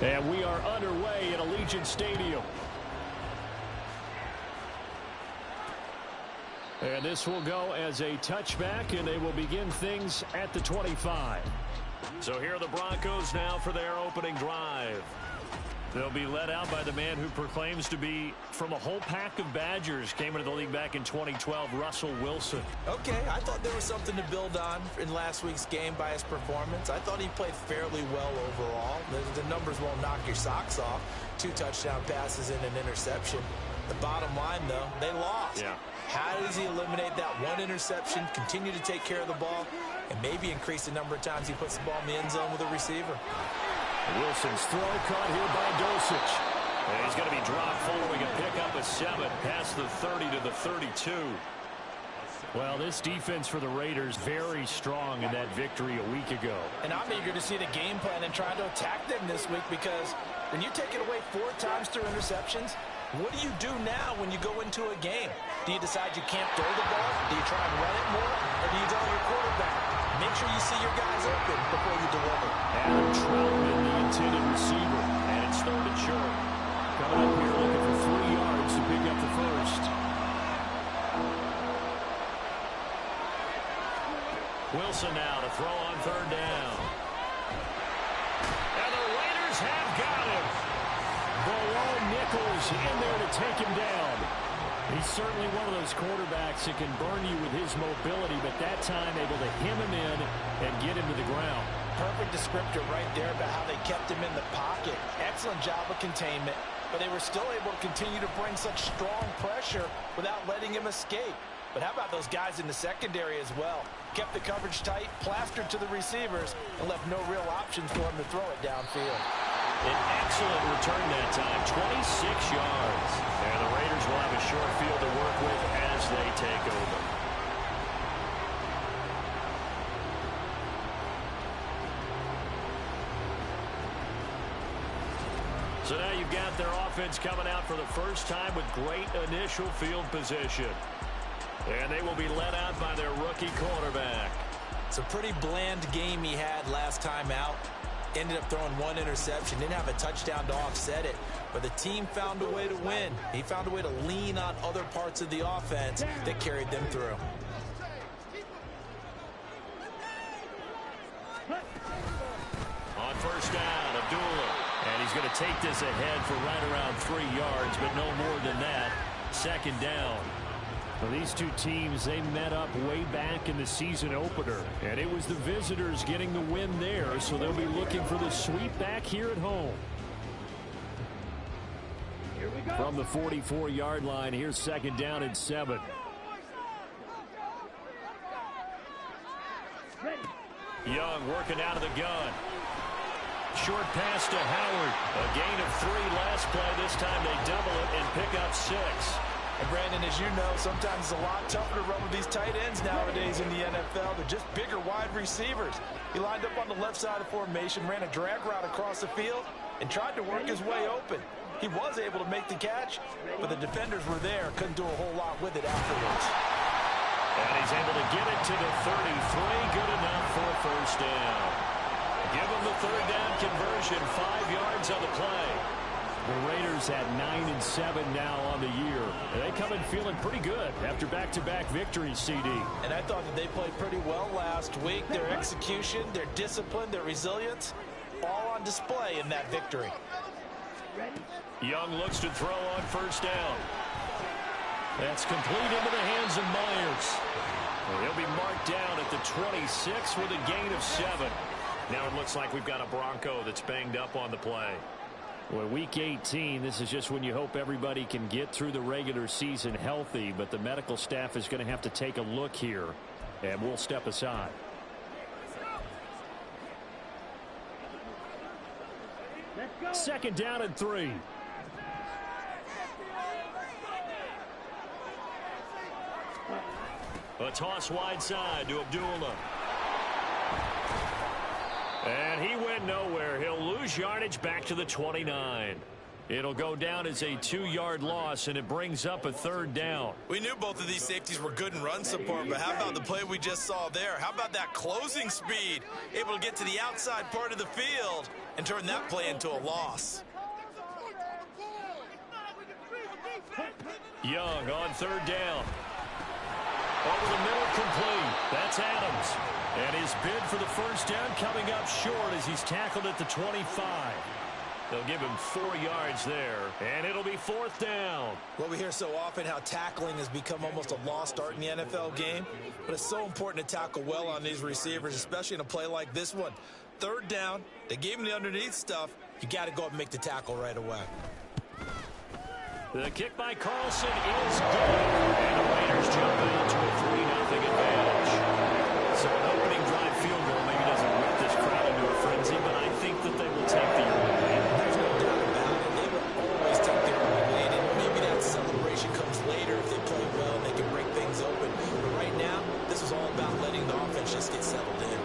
And we are underway at Allegiant Stadium. And this will go as a touchback, and they will begin things at the 25. So here are the Broncos now for their opening drive. They'll be led out by the man who proclaims to be from a whole pack of Badgers. Came into the league back in 2012, Russell Wilson. Okay, I thought there was something to build on in last week's game by his performance. I thought he played fairly well overall. The numbers won't knock your socks off. 2 touchdown passes and an interception. The bottom line, though, they lost. Yeah. How does he eliminate that 1 interception, continue to take care of the ball, and maybe increase the number of times he puts the ball in the end zone with a receiver? Wilson's throw caught here by Dulcich. And he's going to be dropped following a pickup of 7 past the 30 to the 32. Well, this defense for the Raiders very strong in that victory a week ago. And I'm eager to see the game plan and trying to attack them this week, because when you take it away 4 times through interceptions, what do you do now when you go into a game? Do you decide you can't throw the ball? Do you try and run it more? Or do you tell your quarterback, make sure you see your guys open before you deliver? Adam Troutman, the intended receiver. And it's 3rd and short. Coming up here looking for 3 yards to pick up the first. Wilson now to throw on 3rd down. And the Raiders have got him. Below Nichols in there to take him down. He's certainly one of those quarterbacks that can burn you with his mobility, but that time able to hem him in and get him to the ground. Perfect descriptor right there about how they kept him in the pocket. Excellent job of containment, but they were still able to continue to bring such strong pressure without letting him escape. But how about those guys in the secondary as well? Kept the coverage tight, plastered to the receivers, and left no real options for him to throw it downfield. An excellent return that time, 26 yards. And the Raiders will have a short field to work with as they take over. So now you've got their offense coming out for the first time with great initial field position. And they will be led out by their rookie quarterback. It's a pretty bland game he had last time out. Ended up throwing 1 interception. Didn't have a touchdown to offset it. But the team found a way to win. He found a way to lean on other parts of the offense that carried them through. On 1st down, Abdullah. And he's going to take this ahead for right around 3 yards, but no more than that. 2nd down. Well, these two teams, they met up way back in the season opener, and it was the visitors getting the win there, so they'll be looking for the sweep back here at home. From the 44-yard line, here's 2nd down and 7. Young working out of the gun. Short pass to Howard. A gain of 3 last play. This time they double it and pick up 6. And Brandon, as you know, sometimes it's a lot tougher to run with these tight ends nowadays in the NFL. They're just bigger wide receivers. He lined up on the left side of formation, ran a drag route across the field, and tried to work his way open. He was able to make the catch, but the defenders were there, couldn't do a whole lot with it afterwards. And he's able to get it to the 33. Good enough for a 1st down. Give him the 3rd down conversion, 5 yards on the play. The Raiders at 9-7 now on the year. They come in feeling pretty good after back-to-back victories, CD. And I thought that they played pretty well last week. Their execution, their discipline, their resilience, all on display in that victory. Young looks to throw on 1st down. That's complete into the hands of Myers. He'll be marked down at the 26 with a gain of 7. Now it looks like we've got a Bronco that's banged up on the play. Well, week 18, this is just when you hope everybody can get through the regular season healthy, but the medical staff is going to have to take a look here, and we'll step aside. Second down and 3. A toss wide side to Abdullah. And he went nowhere. He'll lose yardage back to the 29. It'll go down as a 2-yard loss, and it brings up a 3rd down. We knew both of these safeties were good in run support, but how about the play we just saw there? How about that closing speed? Able to get to the outside part of the field and turn that play into a loss. Young on 3rd down. Over the middle, complete. That's Adams. And his bid for the 1st down coming up short as he's tackled at the 25. They'll give him 4 yards there, and it'll be 4th down. Well, we hear so often how tackling has become almost a lost art in the NFL game, but it's so important to tackle well on these receivers, especially in a play like this one. 3rd down, they gave him the underneath stuff. You got to go up and make the tackle right away. The kick by Carlson is good, and the Raiders jump out to a 3-0 advantage. So an opening drive field goal maybe doesn't whip this crowd into a frenzy, but I think that they will take the early lead. There's no doubt about it. They will always take the early lead, and maybe that celebration comes later if they play well and they can break things open. But right now, this is all about letting the offense just get settled in.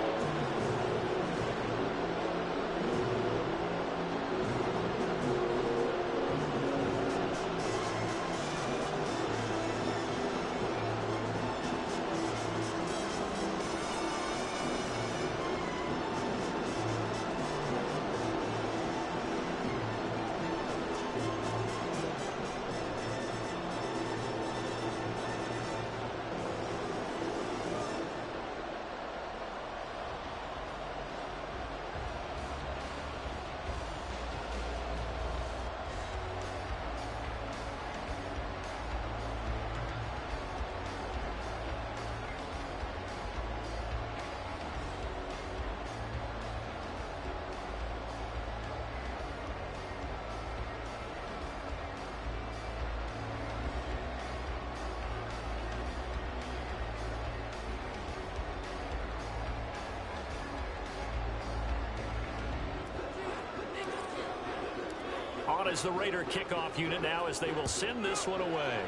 On as the Raider kickoff unit now as they will send this one away.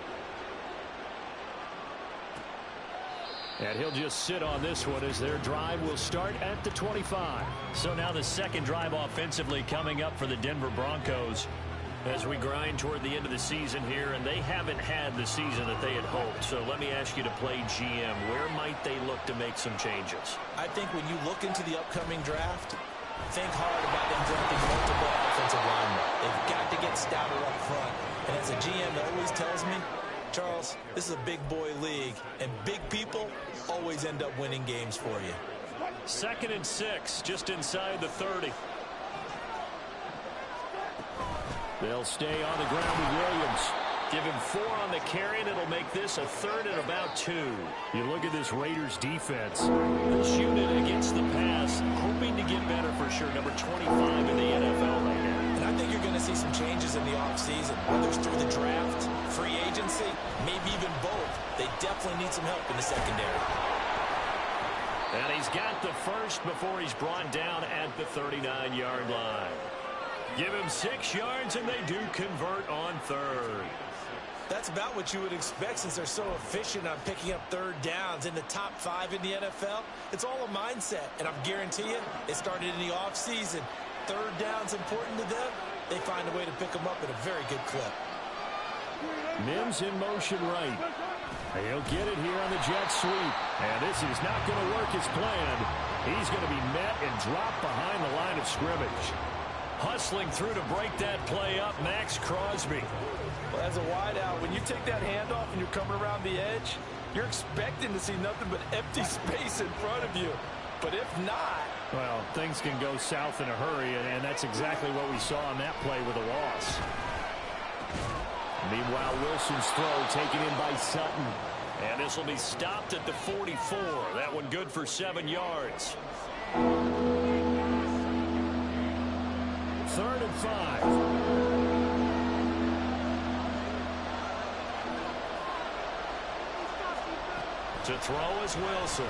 And he'll just sit on this one as their drive will start at the 25. So now the 2nd drive offensively coming up for the Denver Broncos as we grind toward the end of the season here, and they haven't had the season that they had hoped. So let me ask you to play GM. Where might they look to make some changes? I think when you look into the upcoming draft, think hard about them drafting multiple offensive linemen. They've got to get stouter up front. And as a GM that always tells me, Charles, this is a big boy league, and big people always end up winning games for you. 2nd and 6, just inside the 30. They'll stay on the ground with Williams. Give him 4 on the carry, and it'll make this a 3rd and about 2. You look at this Raiders defense. This unit against the pass, hoping to get better for sure. Number 25 in the NFL right now. And I think you're going to see some changes in the offseason, whether it's through the draft, free agency, maybe even both. They definitely need some help in the secondary. And he's got the 1st before he's brought down at the 39-yard line. Give him 6 yards, and they do convert on 3rd. That's about what you would expect since they're so efficient on picking up 3rd downs in the top 5 in the NFL. It's all a mindset, and I guarantee you it started in the offseason. 3rd down's important to them. They find a way to pick them up at a very good clip. Mims in motion right. He'll get it here on the jet sweep. And this is not going to work as planned. He's going to be met and dropped behind the line of scrimmage. Hustling through to break that play up, Max Crosby. Well, as a wideout, when you take that handoff and you're coming around the edge, you're expecting to see nothing but empty space in front of you. But if not... Well, things can go south in a hurry, and that's exactly what we saw on that play with a loss. Meanwhile, Wilson's throw taken in by Sutton. And this will be stopped at the 44. That one good for 7 yards. 3rd and 5. To throw is Wilson.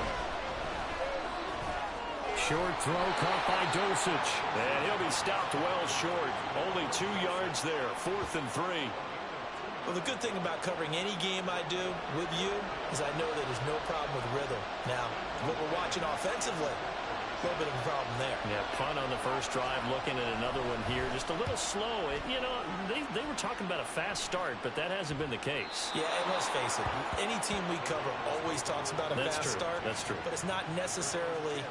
Short throw caught by Dulcich. And he'll be stopped well short. Only 2 yards there. 4th and 3. Well, the good thing about covering any game I do with you is I know that there's no problem with rhythm. Now, what we're watching offensively, A little bit of a problem there. Yeah, punt on the first drive, looking at another one here. Just a little slow. They were talking about a fast start, but that hasn't been the case. Yeah, and let's face it, any team we cover always talks about a fast start. That's true. But it's not necessarily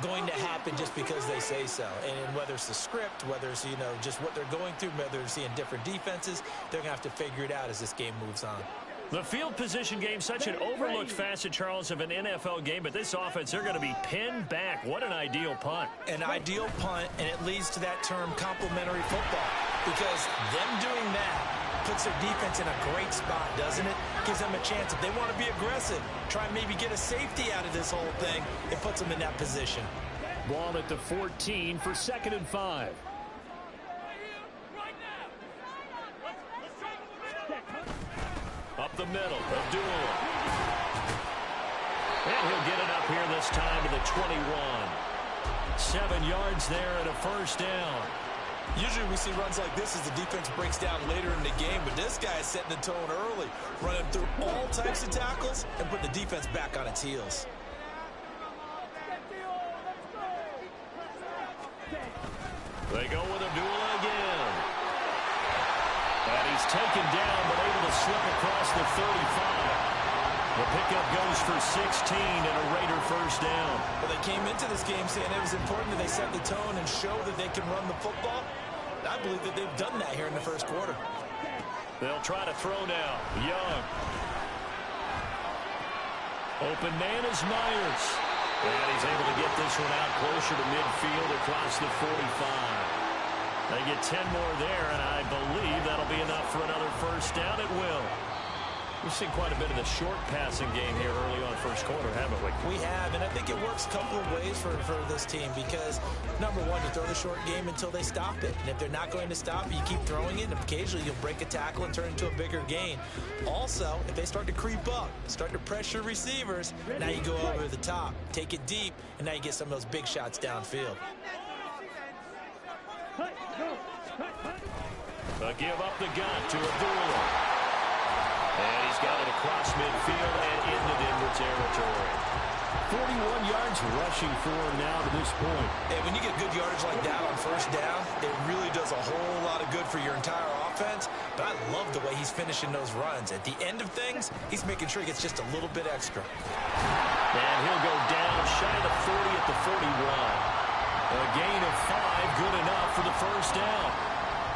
going to happen just because they say so. And whether it's the script, whether it's, just what they're going through, whether they're seeing different defenses, they're going to have to figure it out as this game moves on. The field position game, such an overlooked facet, Charles, of an NFL game, but this offense, they're going to be pinned back. What an ideal punt. An ideal punt, and it leads to that term complementary football, because them doing that puts their defense in a great spot, doesn't it? Gives them a chance. If they want to be aggressive, try and maybe get a safety out of this whole thing, it puts them in that position. Ball at the 14 for 2nd and 5. Up the middle, Abdullah. And he'll get it up here this time to the 21. 7 yards there and a first down. Usually we see runs like this as the defense breaks down later in the game, but this guy is setting the tone early, running through all types of tackles and putting the defense back on its heels. They go with Abdullah again. And he's taken down, but able to slip across the 35. The pickup goes for 16 and a Raider first down. Well, they came into this game saying it was important that they set the tone and show that they can run the football. I believe that they've done that here in the first quarter. They'll try to throw now. Young. Open man is Myers. And he's able to get this one out closer to midfield across the 45. They get 10 more there, and I believe that'll be enough for another first down. It will. We've seen quite a bit of the short passing game here early on first quarter, haven't we? We have, and I think it works a couple of ways for this team because, number one, you throw the short game until they stop it. And if they're not going to stop it, you keep throwing it, and occasionally you'll break a tackle and turn it into a bigger gain. Also, if they start to creep up, start to pressure receivers, now you go over the top, take it deep, and now you get some of those big shots downfield. Give up the gun to Abdullah. And he's got it across midfield and into Denver territory. 41 yards rushing for him now to this point. And when you get good yardage like that on first down, it really does a whole lot of good for your entire offense. But I love the way he's finishing those runs. At the end of things, he's making sure he gets just a little bit extra. And he'll go down shy of the 40 at the 41. A gain of 5, good enough for the first down.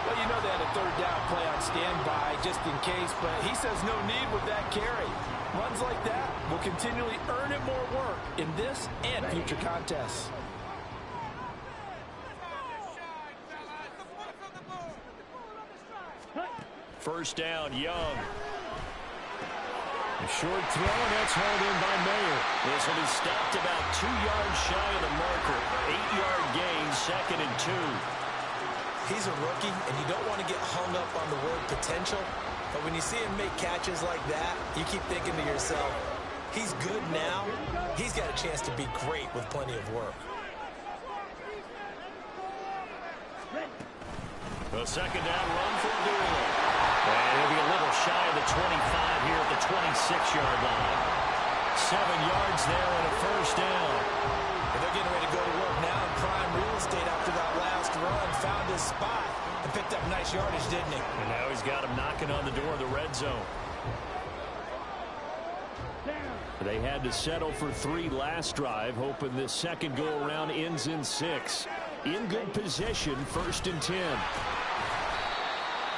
Well, you know they had a third down play on standby just in case, but he says no need with that carry. Runs like that will continually earn him more work in this and future contests. First down, Young. A short throw, and that's hauled in by Mayer. This will be stopped about 2 yards shy of the marker. 8-yard gain, 2nd and 2. He's a rookie, and you don't want to get hung up on the word potential. But when you see him make catches like that, you keep thinking to yourself, he's good now. He's got a chance to be great with plenty of work. The second down run for Abdullah. And he'll be a little shy of the 25 here at the 26-yard line. 7 yards there and a first down. And they're getting ready to go to work now in prime real estate after that last run. Found his spot and picked up nice yardage, didn't he? And now he's got him knocking on the door of the red zone. They had to settle for 3 last drive, hoping this second go-around ends in 6. In good position, 1st and 10.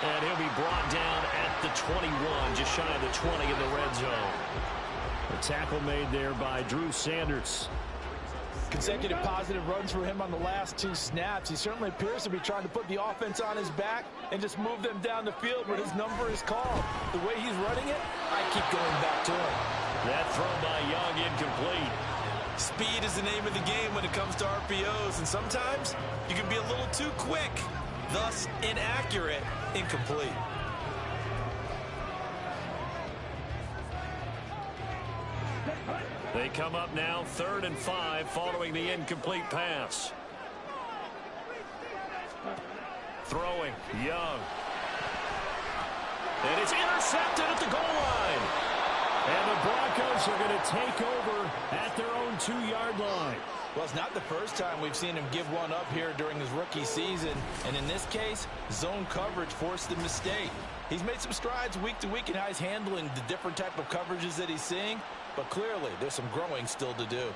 And he'll be brought down at the 21, just shy of the 20 in the red zone. A tackle made there by Drew Sanders. Consecutive positive runs for him on the last 2 snaps. He certainly appears to be trying to put the offense on his back and just move them down the field where his number is called. The way he's running it, I keep going back to him. That throw by Young incomplete. Speed is the name of the game when it comes to RPOs, and sometimes you can be a little too quick, thus inaccurate, incomplete. They come up now 3rd and 5 following the incomplete pass. Throwing, Young. And it's intercepted at the goal line. And the Broncos are going to take over at their own 2-yard line. Well, it's not the first time we've seen him give one up here during his rookie season. And in this case, zone coverage forced the mistake. He's made some strides week to week in how he's handling the different type of coverages that he's seeing. But clearly, there's some growing still to do.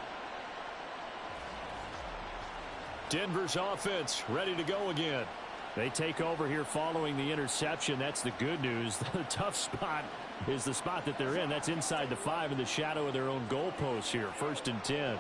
Denver's offense ready to go again. They take over here following the interception. That's the good news. The tough spot is the spot that they're in. That's inside the 5 in the shadow of their own goalpost here. 1st and 10.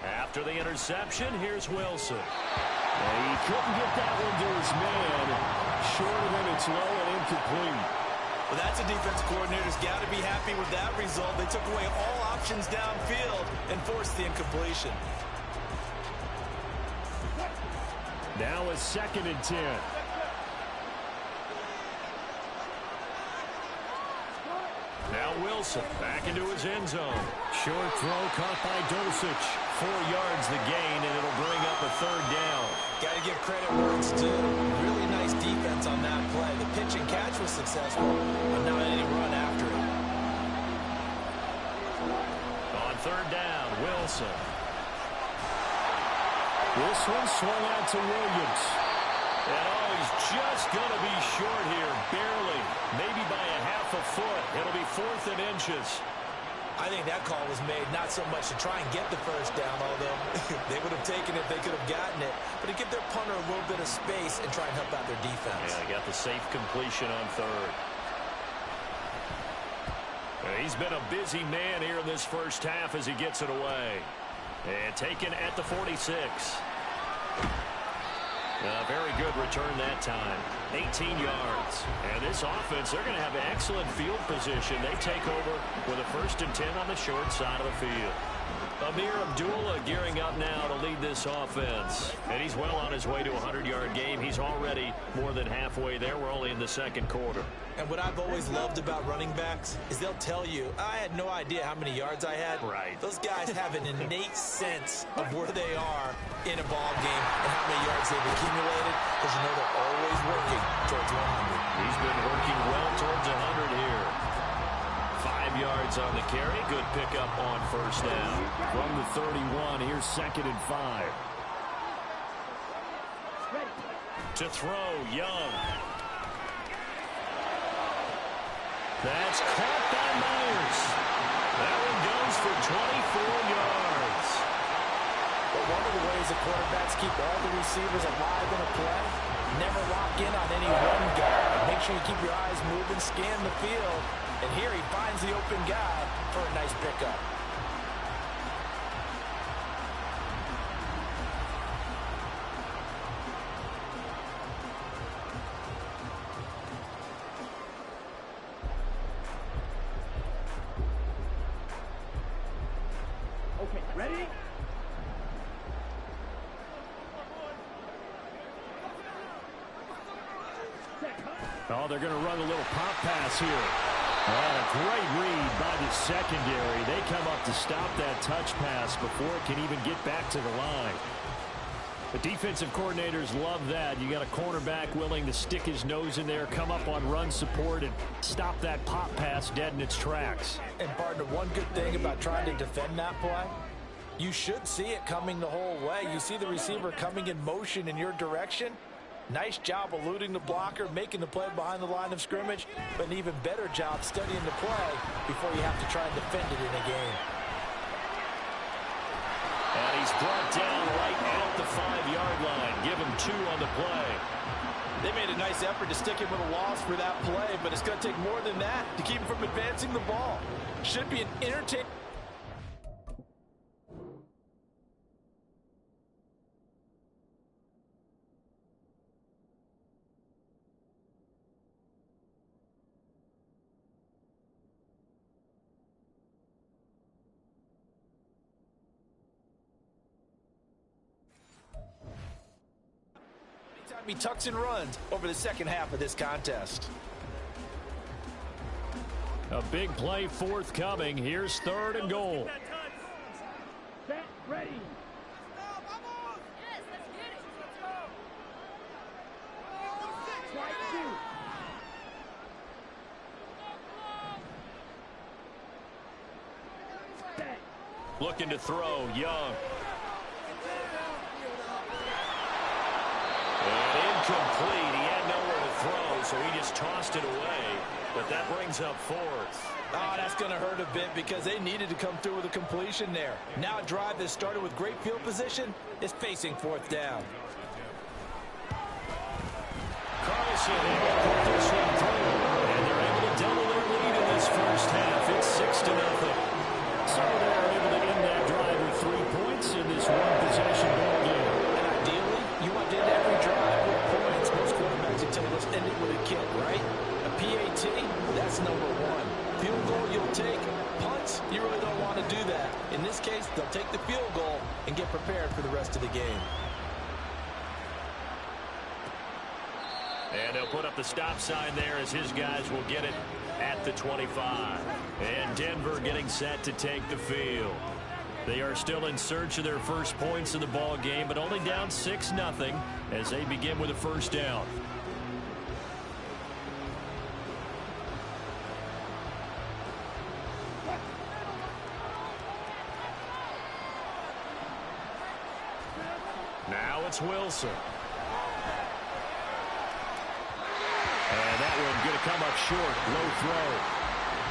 After the interception, here's Wilson. He couldn't get that one to his man. Short of him, it's low and incomplete. Well, that's a defensive coordinator's got to be happy with that result. They took away all options downfield and forced the incompletion. Now a 2nd and 10. Now Wilson back into his end zone. Short throw caught by Dulcich. 4 yards the gain, and it'll bring up a 3rd down. Got to give credit where it's due. Really nice defense on that play. The pitch and catch was successful, but not any run after it. On 3rd down, Wilson. This one swung out to Williams. And he's just going to be short here, barely. Maybe by a half a foot. It'll be 4th and inches. I think that call was made not so much to try and get the 1st down, although they would have taken it if they could have gotten it, but to give their punter a little bit of space and try and help out their defense. Yeah, they got the safe completion on 3rd. He's been a busy man here in this 1st half as he gets it away. And taken at the 46. Very good return that time. 18 yards. And this offense, they're going to have excellent field position. They take over with a 1st and 10 on the short side of the field. Amir Abdullah gearing up now to lead this offense. And he's well on his way to a 100-yard game. He's already more than halfway there. We're only in the 2nd quarter. And what I've always loved about running backs is they'll tell you, I had no idea how many yards I had. Right. Those guys have an innate sense of where they are in a ball game and how many yards they've accumulated, because you know they're always working towards 100. He's been working well towards 100 here. 5 yards on the carry. Good pickup on 1st down. From the 31, here's 2nd and 5. To throw, Young. That's caught by Myers. That one goes for 24 yards. But one of the ways the quarterbacks keep all the receivers alive in a play, never lock in on any one guy. Make sure you keep your eyes moving, scan the field. And here he finds the open guy for a nice pickup. Okay, ready? Oh, they're going to run a little pop pass here. A great read by the secondary. They come up to stop that touch pass before it can even get back to the line. The defensive coordinators love that. You got a cornerback willing to stick his nose in there, come up on run support, and stop that pop pass dead in its tracks. And partner, one good thing about trying to defend that play, you should see it coming the whole way. You see the receiver coming in motion in your direction. Nice job eluding the blocker, making the play behind the line of scrimmage, but an even better job studying the play before you have to try and defend it in a game. And he's brought down right at the 5-yard line. Give him 2 on the play. They made a nice effort to stick him with a loss for that play, but it's going to take more than that to keep him from advancing the ball. Should be an entertaining. He tucks and runs over the second half of this contest. A big play forthcoming. Here's 3rd and goal. Set, ready. Yes, let's get it. Strike two. Set. Looking to throw, Young. And incomplete. He had nowhere to throw, so he just tossed it away. But that brings up fourth. Oh, that's going to hurt a bit because they needed to come through with a completion there. Now a drive that started with great field position is facing fourth down. Carlson able to put this one through. And they're able to double their lead in this first half. It's 6-0. So they're able to end that drive with 3 points in this one-possession ball game. And ideally, you want to end every drive with points. Most quarterbacks would tell you, let's end it with a kick, right? A PAT, that's number one. Field goal you'll take. Punts, you really don't want to do that. In this case, they'll take the field goal and get prepared for the rest of the game. And they'll put up the stop sign there as his guys will get it at the 25. And Denver getting set to take the field. They are still in search of their first points in the ball game, but only down 6-0 as they begin with a first down. Now it's Wilson. And that one going to come up short. Low throw.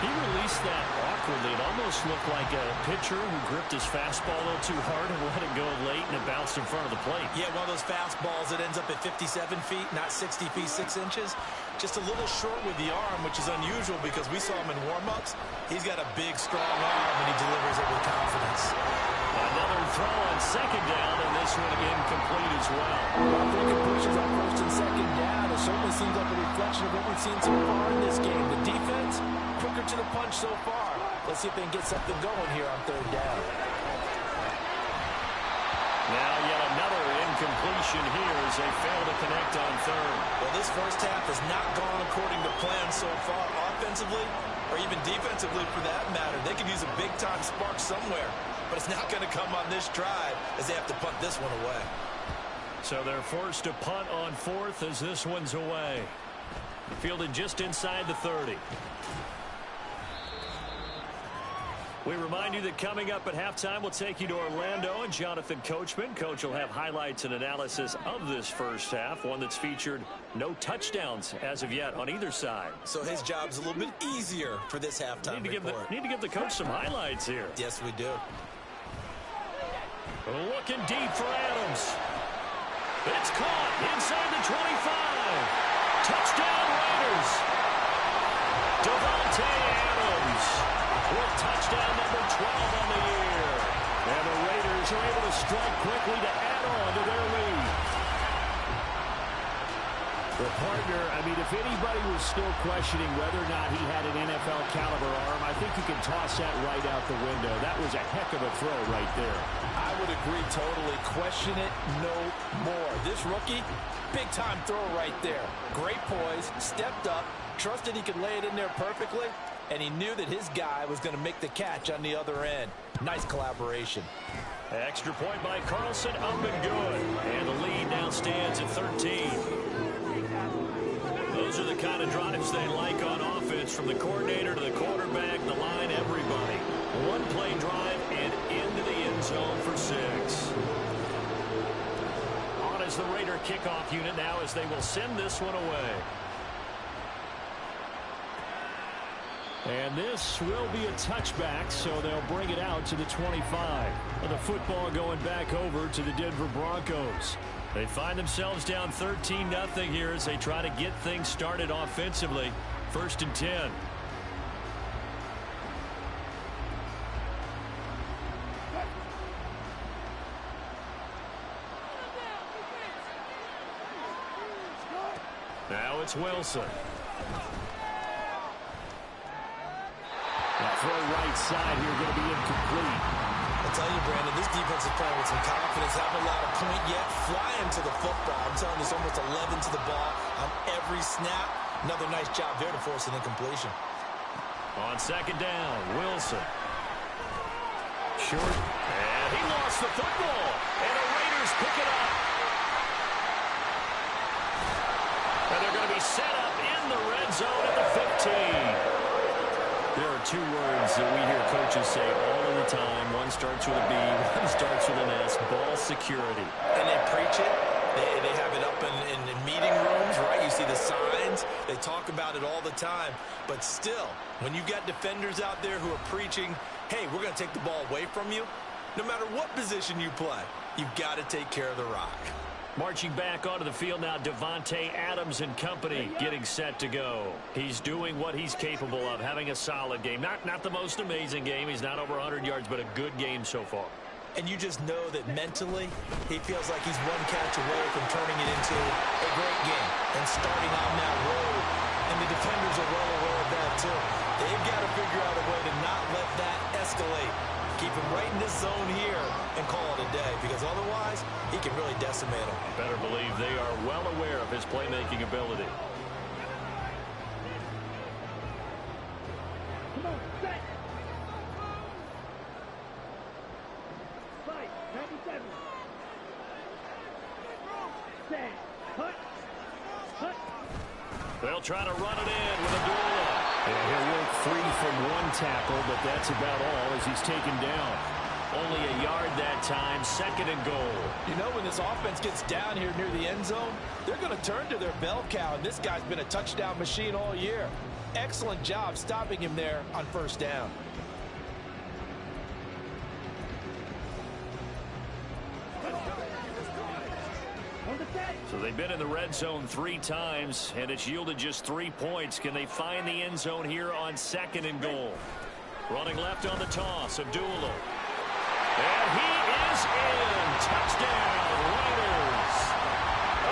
He released that awkwardly. It almost looked like a pitcher who gripped his fastball a little too hard and let it go late, and it bounced in front of the plate. Yeah, one of those fastballs that ends up at 57 feet, not 60 feet, 6 inches. Just a little short with the arm, which is unusual because we saw him in warm-ups. He's got a big, strong arm, and he delivers it with confidence. Another throw on second down, and this one incomplete as well. Well, 3 completions on first and second down. It certainly seems like a reflection of what we've seen so far in this game. The defense, quicker to the punch so far. Let's see if they can get something going here on third down. Now yet another incompletion here as they fail to connect on third. Well, this first half has not gone according to plan so far offensively or even defensively for that matter. They could use a big-time spark somewhere, but it's not going to come on this drive as they have to punt this one away. So they're forced to punt on fourth as this one's away. Fielded just inside the 30. We remind you that coming up at halftime, we'll take you to Orlando and Jonathan Coachman. Coach will have highlights and analysis of this first half, one that's featured no touchdowns as of yet on either side. So his job's a little bit easier for this halftime report. Need to give the coach some highlights here. Yes, we do. Looking deep for Adams. It's caught inside the 25. Touchdown Raiders. Devontae Adams with touchdown number 12 on the year. And the Raiders are able to strike quickly to add on to their lead. Well, partner, I mean, if anybody was still questioning whether or not he had an NFL caliber arm, I think you can toss that right out the window. That was a heck of a throw right there. I would agree totally. Question it no more. This rookie, big-time throw right there. Great poise, stepped up, trusted he could lay it in there perfectly, and he knew that his guy was going to make the catch on the other end. Nice collaboration. Extra point by Carlson, up and good. And the lead now stands at 13. Those are the kind of drives they like on offense, from the coordinator to the quarterback, the line, everybody. One play drive and into the end zone for 6. On as the Raider kickoff unit now as they will send this one away. And this will be a touchback, so they'll bring it out to the 25. And the football going back over to the Denver Broncos. They find themselves down 13-0 here as they try to get things started offensively. 1st and 10. Now it's Wilson. That throw right side here going to be incomplete. I'll tell you, Brandon, this defense is playing with some confidence. Haven't allowed a point yet. Flying to the football. I'm telling you, it's almost 11 to the ball on every snap. Another nice job there to force an incompletion. On second down, Wilson. Short. And he lost the football, and the Raiders pick it up. And they're going to be set up in the red zone at the 15. There are two words that we hear coaches say all of the time. One starts with a B, one starts with an S, ball security. And they preach it. They have it up in meeting rooms, right? You see the signs. They talk about it all the time. But still, when you got defenders out there who are preaching, hey, we're going to take the ball away from you, no matter what position you play, you've got to take care of the rock. Marching back onto the field now, Davante Adams and company getting set to go. He's doing what he's capable of, having a solid game. Not the most amazing game. He's not over 100 yards, but a good game so far. And you just know that mentally, he feels like he's one catch away from turning it into a great game and starting on that road. And the defenders are well aware of that, too. They've got to figure out a way to not let that escalate. Keep him right in this zone here and call it a day, because otherwise, he can really decimate him. Better believe they are well aware of his playmaking ability. Come on, set. Fight, 97. Set. Cut. Cut. They'll try to run it in with Abdullah. And he'll work free from one tackle, but that's about all as he's taken down. Only a yard that time, second and goal. You know, when this offense gets down here near the end zone, they're going to turn to their bell cow, and this guy's been a touchdown machine all year. Excellent job stopping him there on first down. So they've been in the red zone 3 times, and it's yielded just 3 points. Can they find the end zone here on second and goal? Running left on the toss, Abdullah. And he is in. Touchdown, Raiders.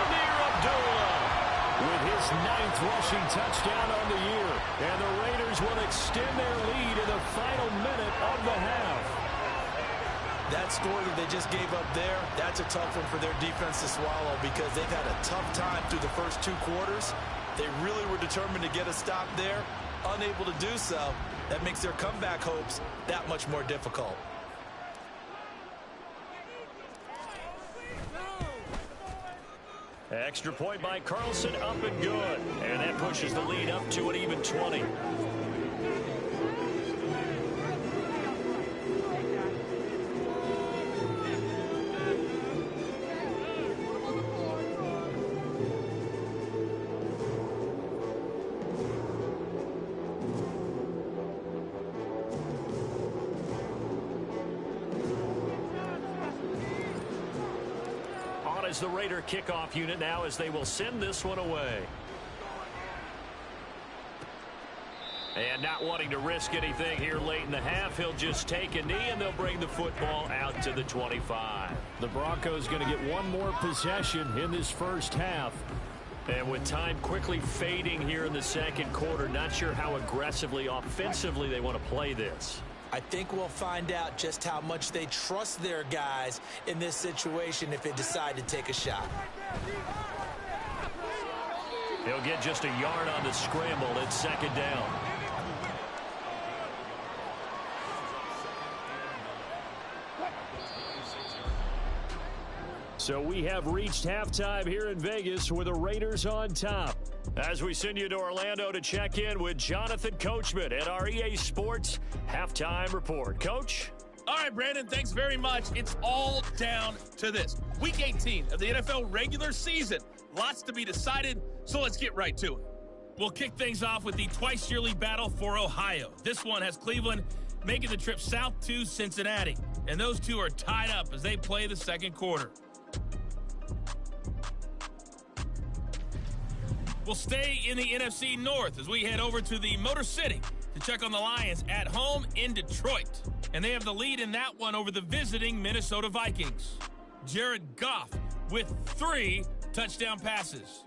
Amir Abdullah with his 9th rushing touchdown on the year. And the Raiders will extend their lead in the final minute of the half. That score that they just gave up there, that's a tough one for their defense to swallow, because they've had a tough time through the first 2 quarters. They really were determined to get a stop there, unable to do so. That makes their comeback hopes that much more difficult. Extra point by Carlson, up and good. And that pushes the lead up to an even 20. Is the Raider kickoff unit now, as they will send this one away. And not wanting to risk anything here late in the half, he'll just take a knee, and they'll bring the football out to the 25. The Broncos going to get one more possession in this first half. And with time quickly fading here in the second quarter, not sure how aggressively, offensively they want to play this. I think we'll find out just how much they trust their guys in this situation if they decide to take a shot. He'll get just a yard on the scramble. It's second down. So we have reached halftime here in Vegas with the Raiders on top. As we send you to Orlando to check in with Jonathan Coachman at our EA Sports Halftime Report. Coach? All right, Brandon, thanks very much. It's all down to this. Week 18 of the NFL regular season. Lots to be decided, so let's get right to it. We'll kick things off with the twice-yearly battle for Ohio. This one has Cleveland making the trip south to Cincinnati, and those two are tied up as they play the second quarter. We'll stay in the NFC North as we head over to the Motor City to check on the Lions at home in Detroit. And they have the lead in that one over the visiting Minnesota Vikings. Jared Goff with 3 touchdown passes.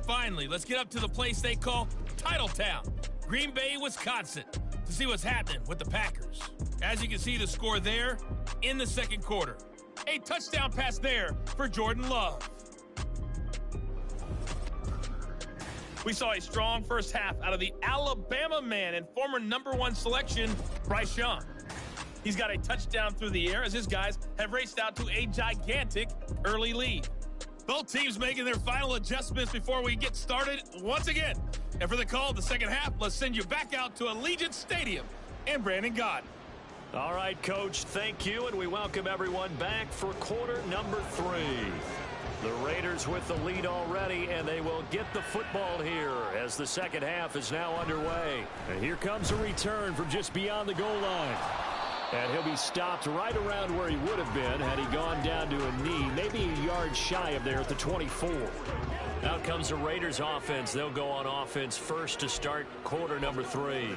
Finally, let's get up to the place they call Titletown, Green Bay, Wisconsin, to see what's happening with the Packers. As you can see, the score there in the second quarter. A touchdown pass there for Jordan Love. We saw a strong first half out of the Alabama man and former #1 selection, Bryce Young. He's got a touchdown through the air as his guys have raced out to a gigantic early lead. Both teams making their final adjustments before we get started once again. And for the call of the second half, let's send you back out to Allegiant Stadium and Brandon Gott. All right, Coach, thank you, and we welcome everyone back for quarter number 3. The Raiders with the lead already, and they will get the football here as the second half is now underway. And here comes a return from just beyond the goal line. And he'll be stopped right around where he would have been had he gone down to a knee, maybe a yard shy of there at the 24. Out comes the Raiders offense. They'll go on offense first to start quarter number 3.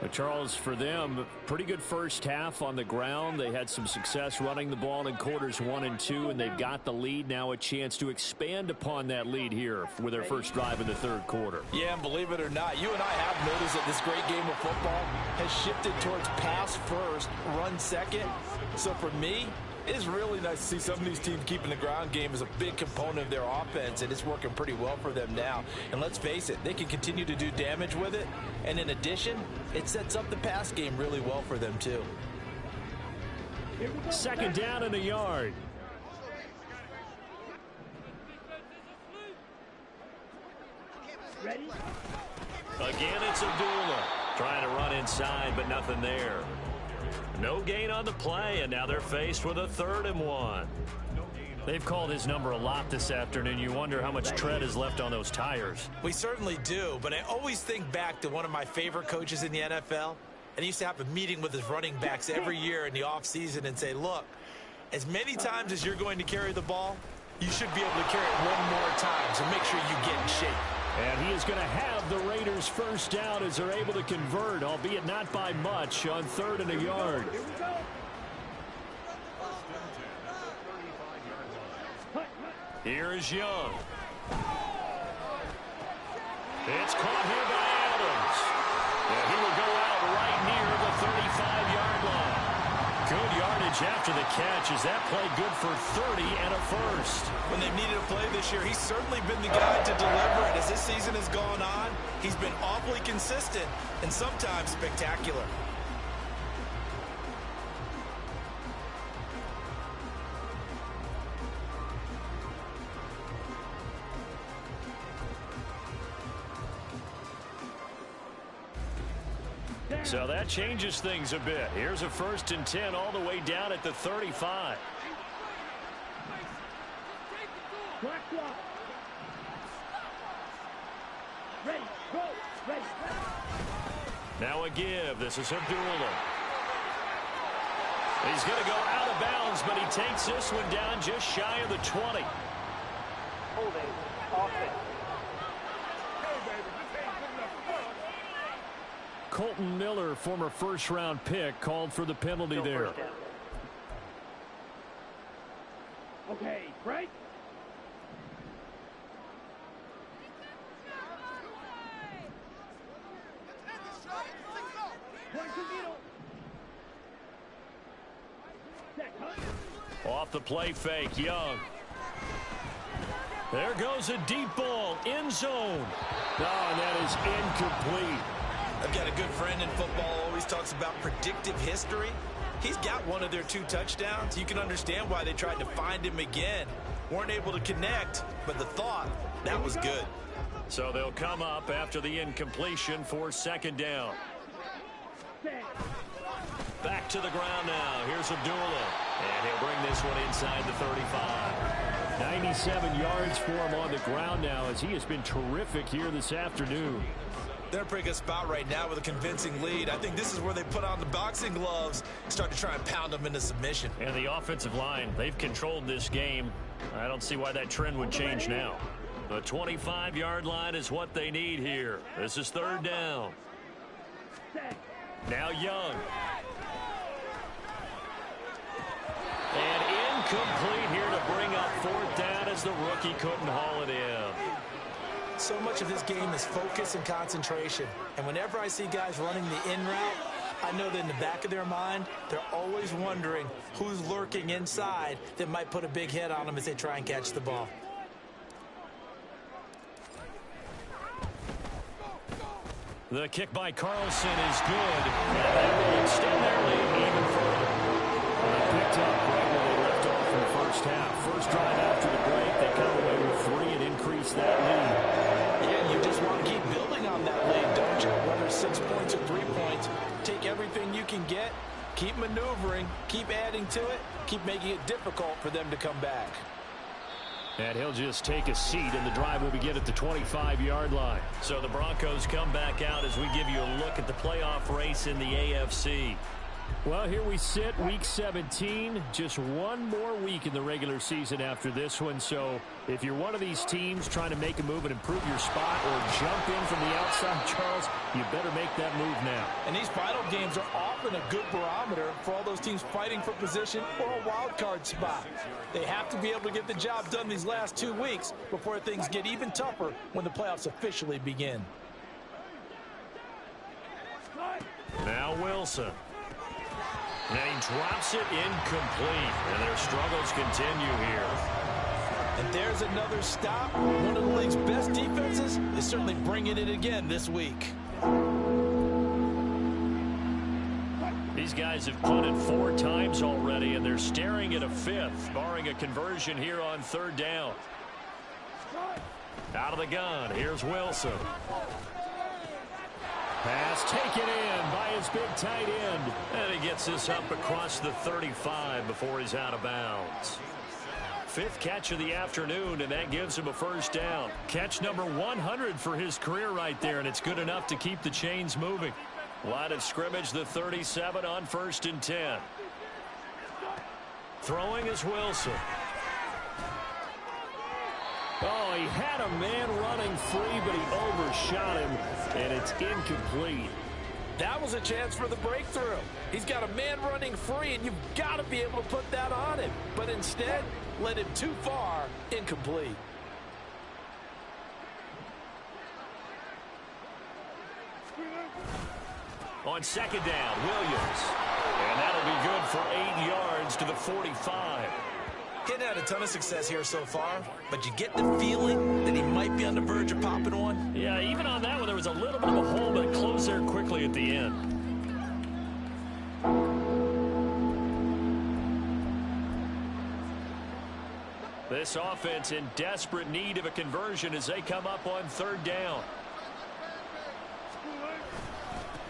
But Charles, for them, pretty good first half on the ground. They had some success running the ball in quarters 1 and 2, and they've got the lead. Now a chance to expand upon that lead here with their first drive in the third quarter. Yeah, and believe it or not, you and I have noticed that this great game of football has shifted towards pass first, run second. So for me, it is really nice to see some of these teams keeping the ground game as a big component of their offense, and it's working pretty well for them now. And let's face it, they can continue to do damage with it. And in addition, it sets up the pass game really well for them, too. Second down and a yard. Ready? Again, it's Abdullah trying to run inside, but nothing there. No gain on the play, and now they're faced with a 3rd and 1. They've called his number a lot this afternoon. You wonder how much tread is left on those tires. We certainly do, but I always think back to one of my favorite coaches in the NFL, and he used to have a meeting with his running backs every year in the offseason and say, look, as many times as you're going to carry the ball, you should be able to carry it one more time, so make sure you get in shape. And he is going to have the Raiders first down as they're able to convert, albeit not by much, on 3rd and a yard. Here we go. Here is Young. It's caught here by Adams. And he will go out right near the 35-yard line. Good yardage after the catch. Is that play good for 30 and a first? When they've needed a play this year, he's certainly been the guy to deliver it. As this season has gone on, he's been awfully consistent and sometimes spectacular. So that changes things a bit. Here's a 1st and 10 all the way down at the 35. Black clock. Ready, go, ready. Now a give. This is Abdullah. He's going to go out of bounds, but he takes this one down just shy of the 20. Holding, offense. Colton Miller, former first-round pick, called for the penalty there. Okay, break. Off the play fake, Young. There goes a deep ball, end zone. Oh, and that is incomplete. I've got a good friend in football, always talks about predictive history. He's got one of their 2 touchdowns. You can understand why they tried to find him again. Weren't able to connect, but the thought, that was good. So they'll come up after the incompletion for 2nd down. Back to the ground now. Here's Abdullah. And he'll bring this one inside the 35. 97 yards for him on the ground now as he has been terrific here this afternoon. They're in a pretty good spot right now with a convincing lead. I think this is where they put on the boxing gloves and start to try and pound them into submission. And the offensive line, they've controlled this game. I don't see why that trend would change now. The 25-yard line is what they need here. This is 3rd down. Now Young. And incomplete here to bring up 4th down as the rookie couldn't haul it in. So much of this game is focus and concentration. And whenever I see guys running the in route, I know that in the back of their mind, they're always wondering who's lurking inside that might put a big hit on them as they try and catch the ball. The kick by Carlson is good. And they will extend their lead even further. Keep maneuvering, keep adding to it, keep making it difficult for them to come back. And he'll just take a seat, and the drive will begin at the 25-yard line. So the Broncos come back out as we give you a look at the playoff race in the AFC. Well, here we sit, Week 17. Just one more week in the regular season after this one. So if you're one of these teams trying to make a move and improve your spot or jump in from the outside, Charles, you better make that move now. And these final games are often a good barometer for all those teams fighting for position or a wild card spot. They have to be able to get the job done these last 2 weeks before things get even tougher when the playoffs officially begin. Now Wilson. And he drops it incomplete. And their struggles continue here. And there's another stop. One of the league's best defenses is certainly bringing it again this week. These guys have punted 4 times already, and they're staring at a 5th, barring a conversion here on 3rd down. Out of the gun, here's Wilson. Pass taken in by his big tight end. And he gets this up across the 35 before he's out of bounds. 5th catch of the afternoon, and that gives him a 1st down. Catch number 100 for his career right there, and it's good enough to keep the chains moving. Line of scrimmage, the 37 on 1st and 10. Throwing is Wilson. Oh, he had a man running free, but he overshot him, and it's incomplete. That was a chance for the breakthrough. He's got a man running free, and you've got to be able to put that on him. But instead, led him too far, incomplete. On 2nd down, Williams. And that'll be good for 8 yards to the 45. Getting had a ton of success here so far, but you get the feeling that he might be on the verge of popping one. Yeah, even on that one, there was a little bit of a hole, but it closed there quickly at the end. This offense in desperate need of a conversion as they come up on 3rd down.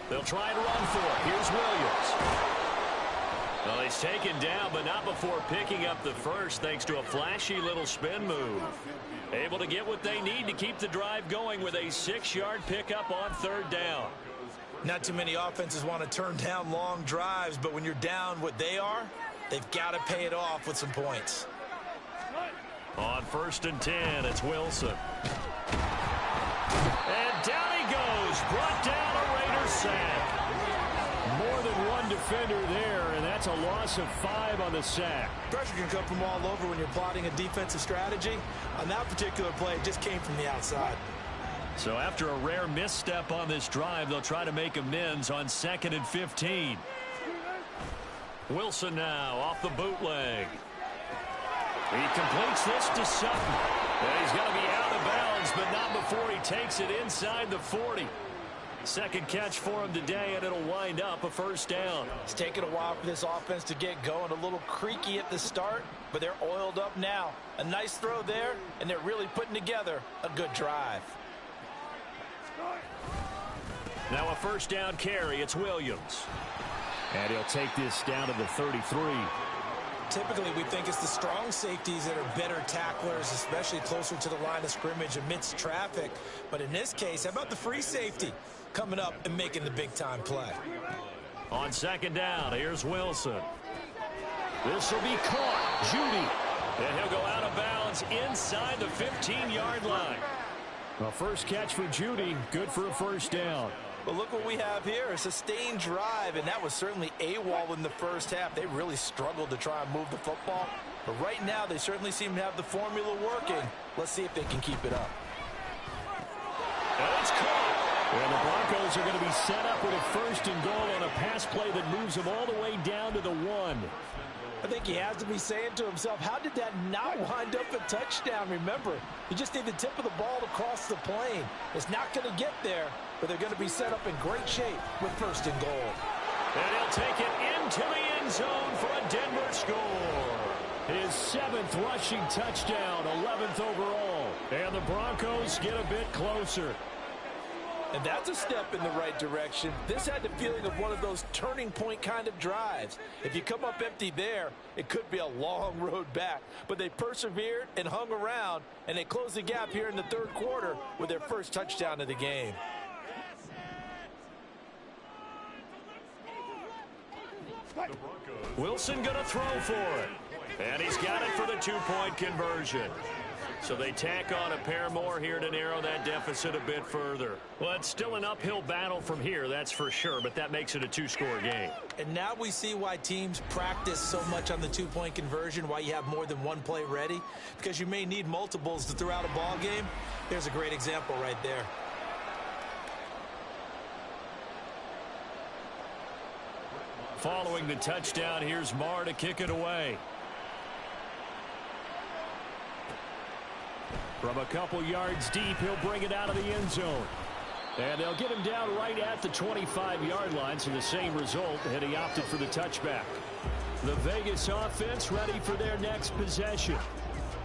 They'll try and run for it. Here's Williams. Well, he's taken down, but not before picking up the 1st thanks to a flashy little spin move. Able to get what they need to keep the drive going with a 6-yard pickup on 3rd down. Not too many offenses want to turn down long drives, but when you're down what they are, they've got to pay it off with some points. On 1st and 10, it's Wilson. And down he goes. Brought down a Raider sack. More than one defender there, and that's a loss of 5 on the sack. Pressure can come from all over when you're plotting a defensive strategy. On that particular play, it just came from the outside. So after a rare misstep on this drive, they'll try to make amends on 2nd and 15. Wilson now off the bootleg. He completes this to Sutton. And he's going to be out of bounds, but not before he takes it inside the 40. 2nd catch for him today, and it'll wind up a 1st down. It's taken a while for this offense to get going. A little creaky at the start, but they're oiled up now. A nice throw there, and they're really putting together a good drive. Now a 1st down carry. It's Williams. And he'll take this down to the 33. Typically, we think it's the strong safeties that are better tacklers, especially closer to the line of scrimmage amidst traffic. But in this case, how about the free safety coming up and making the big-time play? On 2nd down, here's Wilson. This will be caught. Judy. And he'll go out of bounds inside the 15-yard line. Well, 1st catch for Judy. Good for a 1st down. But look what we have here, a sustained drive, and that was certainly AWOL in the 1st half. They really struggled to try and move the football. But right now, they certainly seem to have the formula working. Let's see if they can keep it up. And it's caught. And the Broncos are going to be set up with a 1st and goal on a pass play that moves them all the way down to the 1. I think he has to be saying to himself, how did that not wind up a touchdown? Remember, you just need the tip of the ball to cross the plane. It's not going to get there, but they're going to be set up in great shape with 1st and goal. And he'll take it into the end zone for a Denver score. His 7th rushing touchdown, 11th overall. And the Broncos get a bit closer. And that's a step in the right direction. This had the feeling of one of those turning point kind of drives. If you come up empty there, it could be a long road back. But they persevered and hung around, and they closed the gap here in the third quarter with their first touchdown of the game. Wilson going to throw for it. And he's got it for the two-point conversion. So they tack on a pair more here to narrow that deficit a bit further. Well, it's still an uphill battle from here, that's for sure, but that makes it a two-score game. And now we see why teams practice so much on the two-point conversion, why you have more than one play ready, because you may need multiples to throw out a ball game. Here's a great example right there. Following the touchdown, here's Marr to kick it away. From a couple yards deep, he'll bring it out of the end zone. And they'll get him down right at the 25-yard line, so the same result, and he opted for the touchback. The Vegas offense ready for their next possession.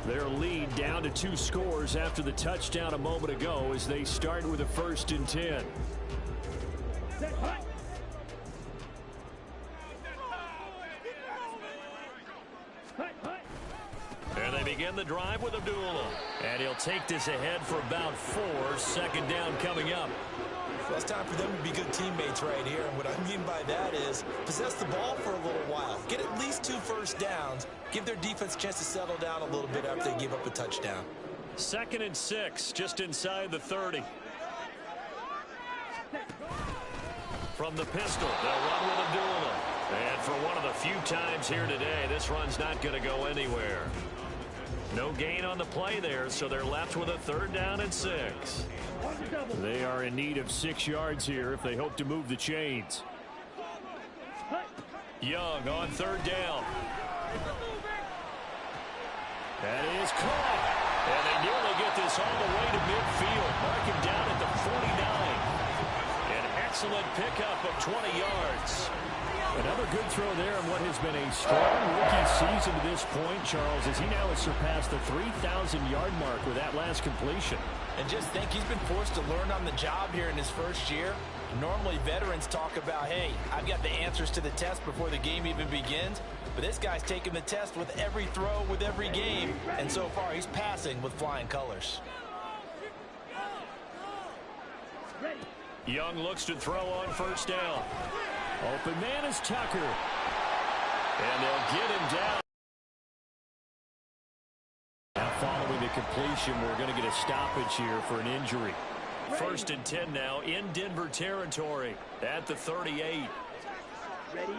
Their lead down to 2 scores after the touchdown a moment ago as they start with a 1st and 10. And they begin the drive with Abdullah. And he'll take this ahead for about 4. 2nd down coming up. Well, it's time for them to be good teammates right here. And what I mean by that is possess the ball for a little while. Get at least 2 first downs. Give their defense a chance to settle down a little bit after they give up a touchdown. 2nd and 6, just inside the 30. From the pistol, they'll run with Abdullah. And for one of the few times here today, this run's not going to go anywhere. No gain on the play there, so they're left with a 3rd down and 6. They are in need of 6 yards here if they hope to move the chains. Young on 3rd down. That is caught. And they nearly get this all the way to midfield. Mark him down at the 49. An excellent pickup of 20 yards. Another good throw there in what has been a strong rookie season to this point, Charles, as he now has surpassed the 3,000-yard mark with that last completion. And just think, he's been forced to learn on the job here in his first year. Normally, veterans talk about, hey, I've got the answers to the test before the game even begins. But this guy's taking the test with every throw, with every game. And so far, he's passing with flying colors. Young looks to throw on 1st down. Open man is Tucker. And they'll get him down. Now following the completion, we're going to get a stoppage here for an injury. 1st and 10 now in Denver territory at the 38. Ready.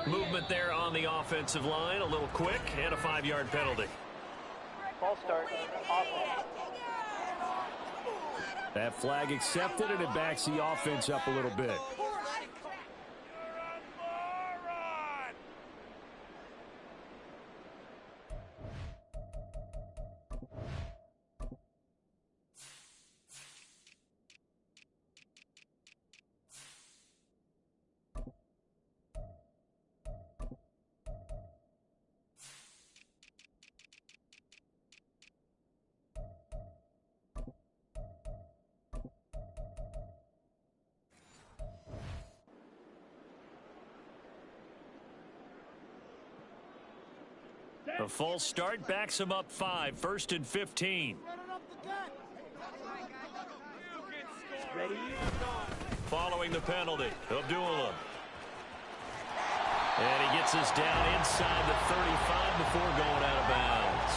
Movement there on the offensive line, a little quick, and a 5-yard penalty. Ball start. Awesome. That flag accepted, and it backs the offense up a little bit. A false start backs him up 5. 1st and 15. Ready. Following the penalty, Abdullah. And he gets us down inside the 35 before going out of bounds.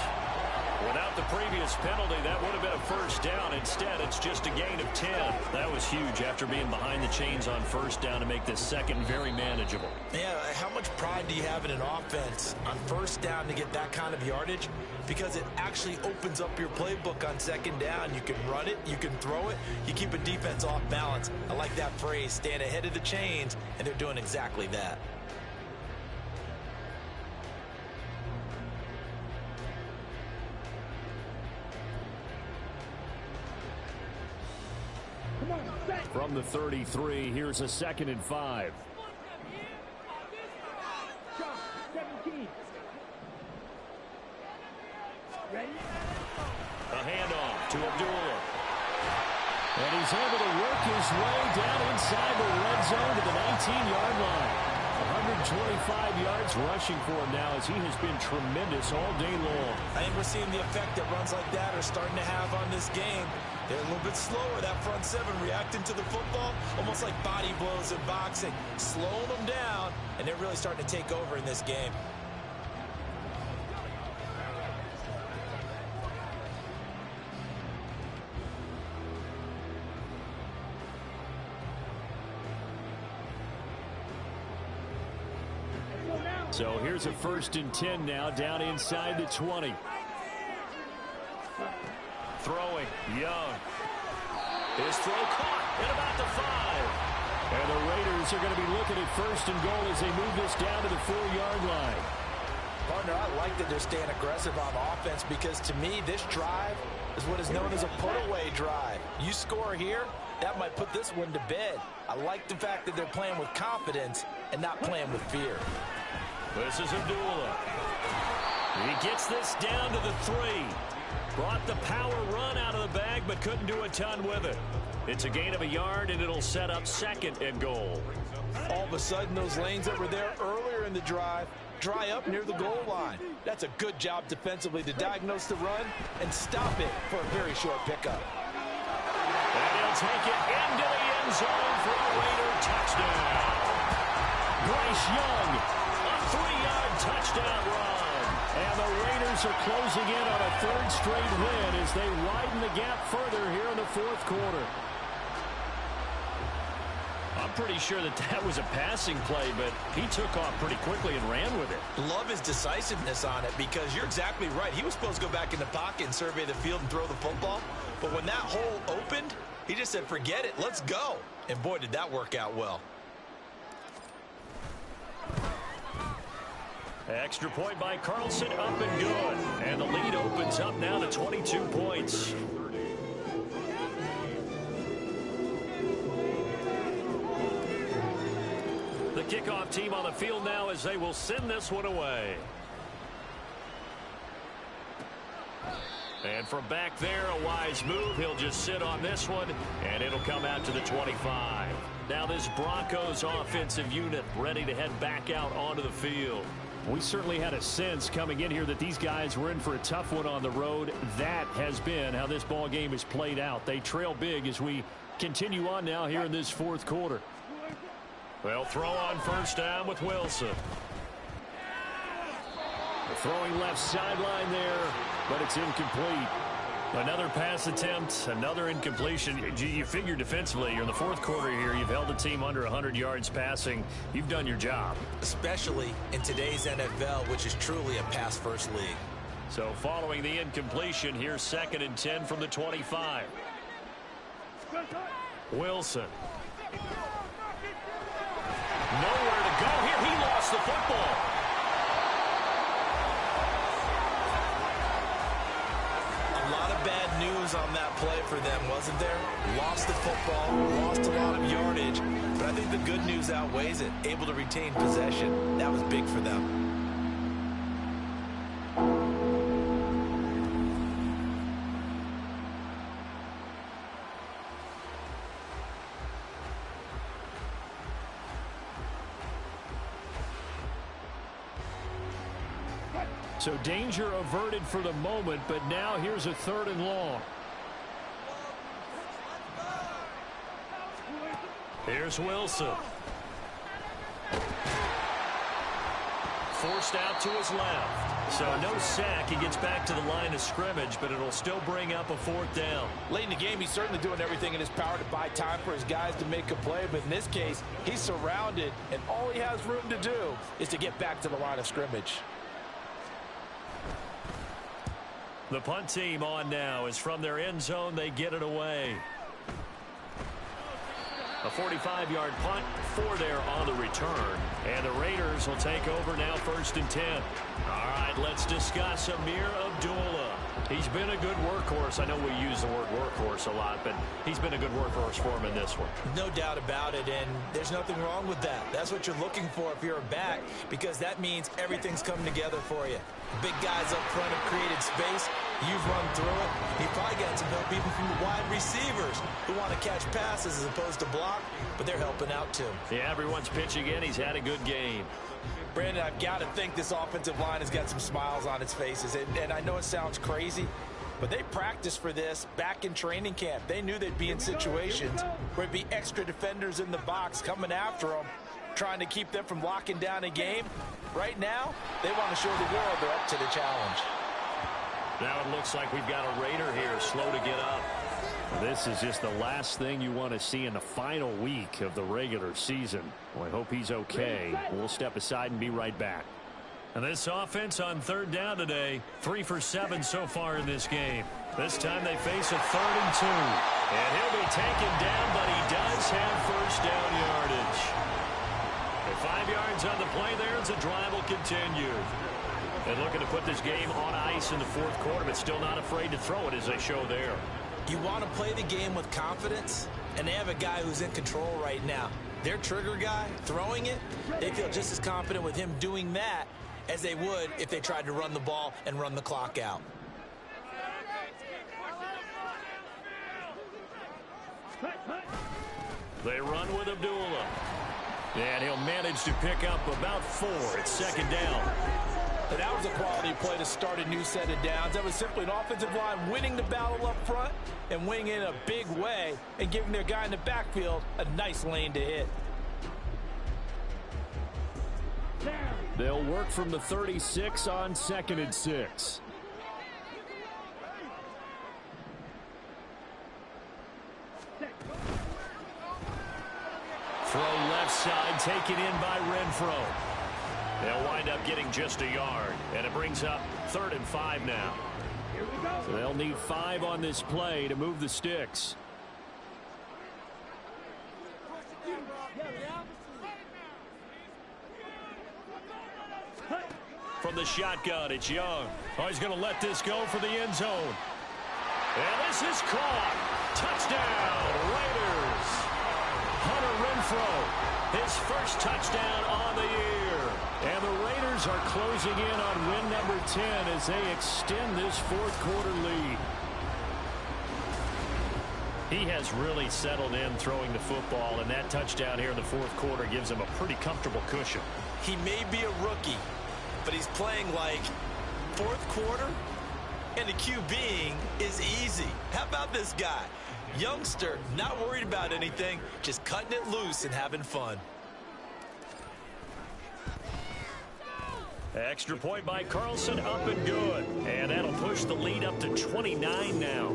Without the previous penalty, that would have been a 1st down. Instead, it's just a gain of 10. That was huge after being behind the chains on 1st down to make this 2nd very manageable. Yeah, how much pride do you have in an offense on 1st down to get that kind of yardage? Because it actually opens up your playbook on 2nd down. You can run it, you can throw it, you keep a defense off balance. I like that phrase, stand ahead of the chains, and they're doing exactly that. From the 33, here's a 2nd and 5. 17. Ready. to Abdullah. And he's able to work his way down inside the red zone to the 19-yard line. 125 yards rushing for him now as he has been tremendous all day long. I think we're seeing the effect that runs like that are starting to have on this game. They're a little bit slower, that front seven, reacting to the football, almost like body blows in boxing, slowing them down, and they're really starting to take over in this game. So here's a 1st and 10 now, down inside the 20. Throwing, Young. His throw caught at about the 5. And the Raiders are going to be looking at 1st and goal as they move this down to the 4-yard line. Partner, I like that they're staying aggressive on offense because to me, this drive is what is known as a put-away drive. You score here, that might put this one to bed. I like the fact that they're playing with confidence and not playing with fear. This is Abdullah. He gets this down to the 3. Brought the power run out of the bag, but couldn't do a ton with it. It's a gain of a yard, and it'll set up 2nd and goal. All of a sudden, those lanes that were there earlier in the drive dry up near the goal line. That's a good job defensively to diagnose the run and stop it for a very short pickup. And he'll take it into the end zone for a Raider touchdown. Bryce Young, a 3-yard touchdown run. And the Raiders are closing in on a 3rd straight win as they widen the gap further here in the 4th quarter. I'm pretty sure that was a passing play, but he took off pretty quickly and ran with it. Love his decisiveness on it because you're exactly right. He was supposed to go back in the pocket and survey the field and throw the football. But when that hole opened, he just said, forget it, let's go. And boy, did that work out well. Extra point by Carlson, up and good. And the lead opens up now to 22 points. The kickoff team on the field now as they will send this one away. And from back there, a wise move. He'll just sit on this one, and it'll come out to the 25. Now this Broncos offensive unit ready to head back out onto the field. We certainly had a sense coming in here that these guys were in for a tough one on the road. That has been how this ball game has played out. They trail big as we continue on now here in this 4th quarter. They'll throw on 1st down with Wilson. The throwing left sideline there, but it's incomplete. Another pass attempt, another incompletion. You figure defensively, you're in the 4th quarter here. You've held the team under 100 yards passing. You've done your job. Especially in today's NFL, which is truly a pass-first league. So following the incompletion, here's 2nd and 10 from the 25. Wilson. Nowhere to go here. He lost the football. A lot of bad news on that play for them, wasn't there? Lost the football, lost a lot of yardage, but I think the good news outweighs it. Able to retain possession. That was big for them. So danger averted for the moment, but now here's a 3rd and long. Here's Wilson. Forced out to his left. So no sack. He gets back to the line of scrimmage, but it'll still bring up a 4th down. Late in the game, he's certainly doing everything in his power to buy time for his guys to make a play. But in this case, he's surrounded, and all he has room to do is to get back to the line of scrimmage. The punt team on now is from their end zone. They get it away. A 45-yard punt, 4 there on the return. And the Raiders will take over now 1st and 10. All right, let's discuss Amir Abdullah. He's been a good workhorse. I know we use the word workhorse a lot, but he's been a good workhorse for him in this one. No doubt about it, and there's nothing wrong with that. That's what you're looking for if you're a back, because that means everything's coming together for you. Big guys up front have created space. You've run through it. He probably got some help even from the wide receivers who want to catch passes as opposed to block, but they're helping out too. Yeah, everyone's pitching in. He's had a good game. Brandon, I've got to think this offensive line has got some smiles on its faces. And I know it sounds crazy, but they practiced for this back in training camp. They knew they'd be in situations where there'd be extra defenders in the box coming after them, trying to keep them from locking down a game. Right now, they want to show the world they're up to the challenge. Now it looks like we've got a Raider here, slow to get up. This is just the last thing you want to see in the final week of the regular season. Well, I hope he's okay. We'll step aside and be right back. And this offense on third down today, 3 for 7 so far in this game. This time they face a 3rd and 2. And he'll be taken down, but he does have first down yardage. And 5 yards on the play there as the drive will continue. And looking to put this game on ice in the 4th quarter, but still not afraid to throw it as they show there. You want to play the game with confidence, and they have a guy who's in control right now. Their trigger guy, throwing it, they feel just as confident with him doing that as they would if they tried to run the ball and run the clock out. They run with Abdullah. And he'll manage to pick up about 4. It's 2nd down. And that was a quality play to start a new set of downs. That was simply an offensive line winning the battle up front and winning in a big way and giving their guy in the backfield a nice lane to hit. They'll work from the 36 on 2nd and 6. Throw left side, taken in by Renfro. They'll wind up getting just a yard, and it brings up 3rd and 5 now. So they'll need 5 on this play to move the sticks. From the shotgun, it's Young. Oh, he's going to let this go for the end zone. And this is caught. Touchdown, Raiders. Hunter Renfro, his first touchdown on the year. And the Raiders are closing in on win number 10 as they extend this 4th quarter lead. He has really settled in throwing the football, and that touchdown here in the 4th quarter gives him a pretty comfortable cushion. He may be a rookie, but he's playing like 4th quarter, and the QBing is easy. How about this guy? Youngster, not worried about anything, just cutting it loose and having fun. Extra point by Carlson, up and good. And that'll push the lead up to 29 now.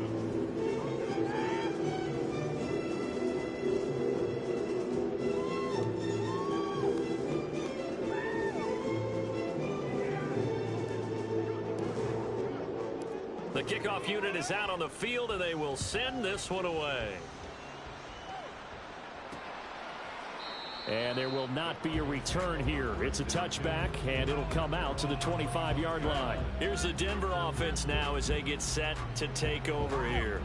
The kickoff unit is out on the field, and they will send this one away. And there will not be a return here. It's a touchback, and it'll come out to the 25-yard line. Here's the Denver offense now as they get set to take over here.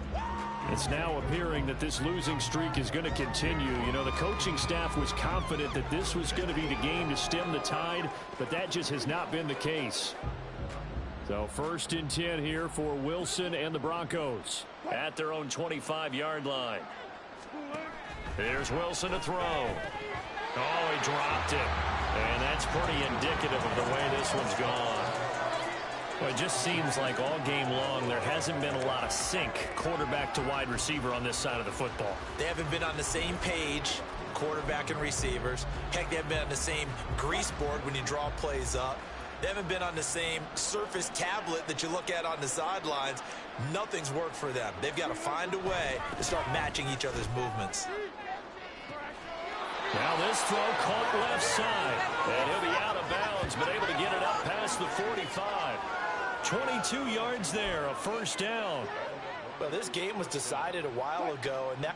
It's now appearing that this losing streak is going to continue. You know, the coaching staff was confident that this was going to be the game to stem the tide, but that just has not been the case. So 1st and 10 here for Wilson and the Broncos at their own 25-yard line. Here's Wilson to throw. Oh, he dropped it. And that's pretty indicative of the way this one's gone. Well, it just seems like all game long there hasn't been a lot of sync quarterback to wide receiver on this side of the football. They haven't been on the same page, quarterback and receivers. Heck, they haven't been on the same grease board when you draw plays up. They haven't been on the same Surface tablet that you look at on the sidelines. Nothing's worked for them. They've got to find a way to start matching each other's movements. Now this throw caught left side. And he'll be out of bounds, but able to get it up past the 45. 22 yards there, a 1st down. Well, this game was decided a while ago, and that...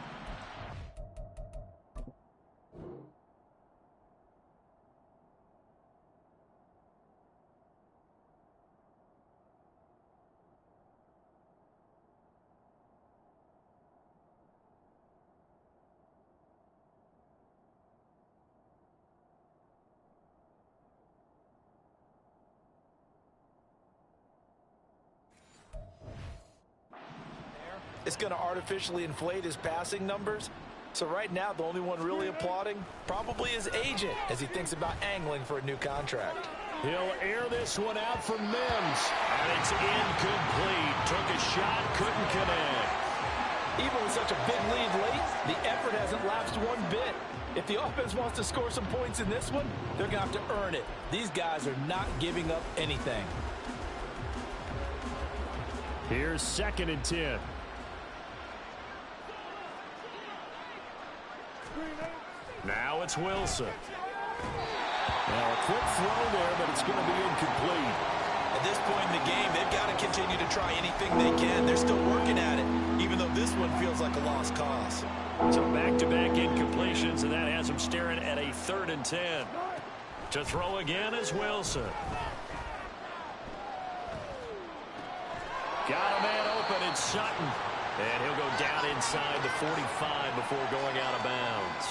it's going to artificially inflate his passing numbers. So right now, the only one really applauding probably his agent as he thinks about angling for a new contract. He'll air this one out for Mims. And it's incomplete. Took a shot, couldn't connect. Even with such a big lead late, the effort hasn't lapsed one bit. If the offense wants to score some points in this one, they're going to have to earn it. These guys are not giving up anything. Here's 2nd and 10. Now it's Wilson. Now a quick throw there, but it's going to be incomplete. At this point in the game, they've got to continue to try anything they can. They're still working at it, even though this one feels like a lost cause. So back-to-back incompletions, and that has them staring at a 3rd and 10. To throw again is Wilson. Got a man open, it's Sutton. And he'll go down inside the 45 before going out of bounds.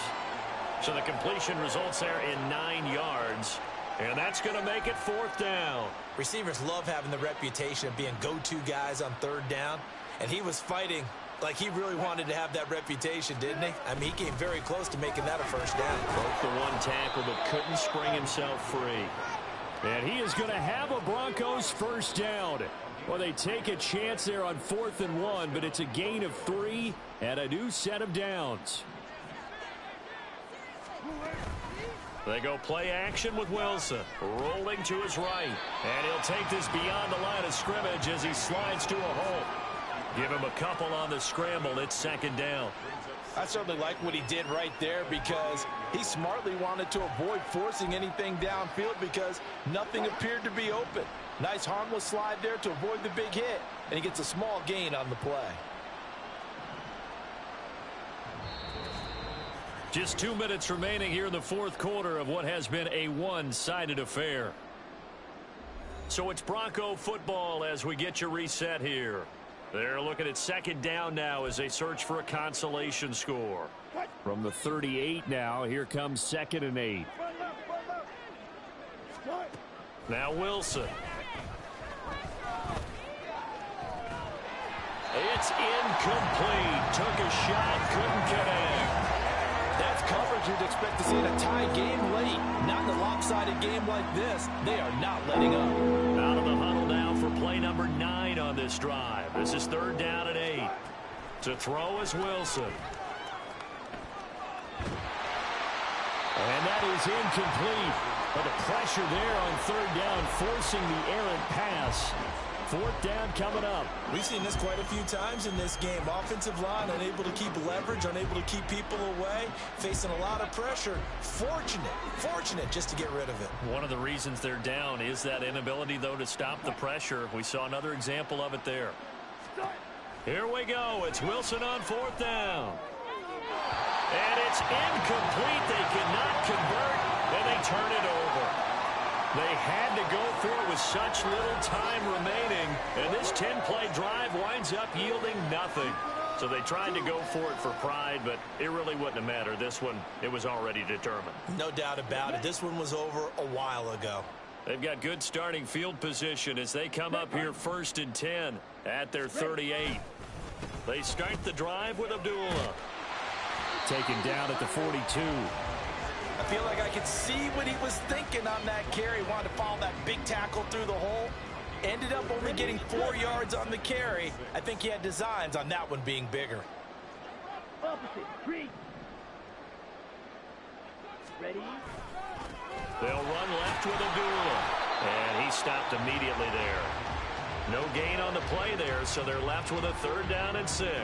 So the completion results there in 9 yards. And that's going to make it 4th down. Receivers love having the reputation of being go-to guys on 3rd down. And he was fighting like he really wanted to have that reputation, didn't he? I mean, he came very close to making that a 1st down. Broke the one tackle, but couldn't spring himself free. And he is going to have a Broncos 1st down. Well, they take a chance there on 4th and 1, but it's a gain of 3 and a new set of downs. They go play action with Wilson, rolling to his right. And he'll take this beyond the line of scrimmage as he slides to a hole. Give him a couple on the scramble. It's 2nd down. I certainly like what he did right there because he smartly wanted to avoid forcing anything downfield because nothing appeared to be open. Nice harmless slide there to avoid the big hit, and he gets a small gain on the play. Just 2 minutes remaining here in the 4th quarter of what has been a one-sided affair. So it's Bronco football as we get you reset here. They're looking at 2nd down now as they search for a consolation score. From the 38 now, here comes 2nd and 8. Now Wilson. It's incomplete. Took a shot, couldn't connect. That's coverage you'd expect to see in a tie game late. Not in a lopsided game like this. They are not letting up. Out of the huddle now for play number 9 on this drive. This is 3rd down and 8. To throw is Wilson. And that is incomplete. But the pressure there on 3rd down, forcing the errant pass. 4th down coming up. We've seen this quite a few times in this game. Offensive line unable to keep leverage, unable to keep people away, facing a lot of pressure. Fortunate just to get rid of it. One of the reasons they're down is that inability, though, to stop the pressure. We saw another example of it there. Here we go. It's Wilson on 4th down. And it's incomplete. They cannot convert, and they turn it over. They had to go for it with such little time remaining, and this 10-play drive winds up yielding nothing. So they tried to go for it for pride, but it really wouldn't have mattered. This one, it was already determined. No doubt about it. This one was over a while ago. They've got good starting field position as they come up here 1st and 10 at their 38. They start the drive with Abdullah. Taken down at the 42. I feel like I could see what he was thinking on that carry. Wanted to follow that big tackle through the hole. Ended up only getting 4 yards on the carry. I think he had designs on that one being bigger. Opposite, green. Ready? They'll run left with Abdullah. And he stopped immediately there. No gain on the play there, so they're left with a 3rd down and 6.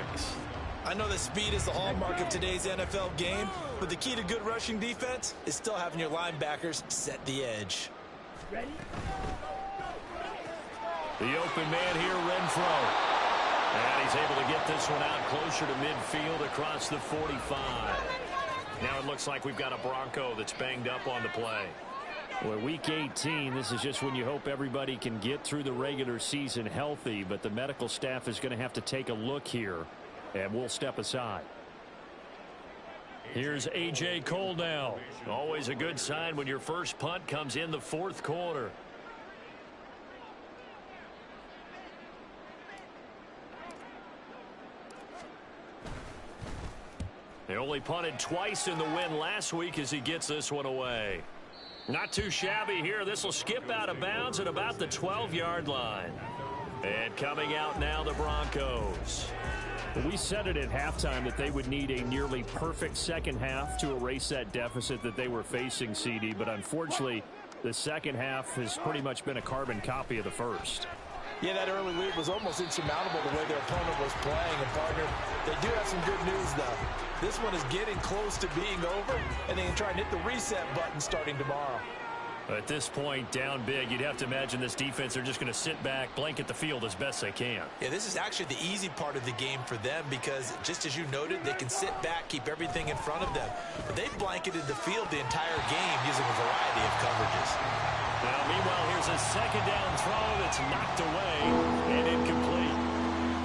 I know that speed is the hallmark of today's NFL game, but the key to good rushing defense is still having your linebackers set the edge. Ready? The open man here, Renfro. And he's able to get this one out closer to midfield across the 45. Now it looks like we've got a Bronco that's banged up on the play. Well, week 18, this is just when you hope everybody can get through the regular season healthy, but the medical staff is going to have to take a look here. And we'll step aside. Here's A.J. Cole now. Always a good sign when your first punt comes in the 4th quarter. They only punted twice in the win last week as he gets this one away. Not too shabby here. This will skip out of bounds at about the 12-yard line. And coming out now, the Broncos. We said it at halftime that they would need a nearly perfect second half to erase that deficit that they were facing, CD. But unfortunately, the second half has pretty much been a carbon copy of the first. Yeah, that early lead was almost insurmountable the way their opponent was playing. And, partner, they do have some good news, though. This one is getting close to being over, and they can try and hit the reset button starting tomorrow. At this point, down big, you'd have to imagine this defense are just going to sit back, blanket the field as best they can. Yeah, this is actually the easy part of the game for them because, just as you noted, they can sit back, keep everything in front of them. But they've blanketed the field the entire game using a variety of coverages. Now, meanwhile, here's a second down throw that's knocked away and incomplete.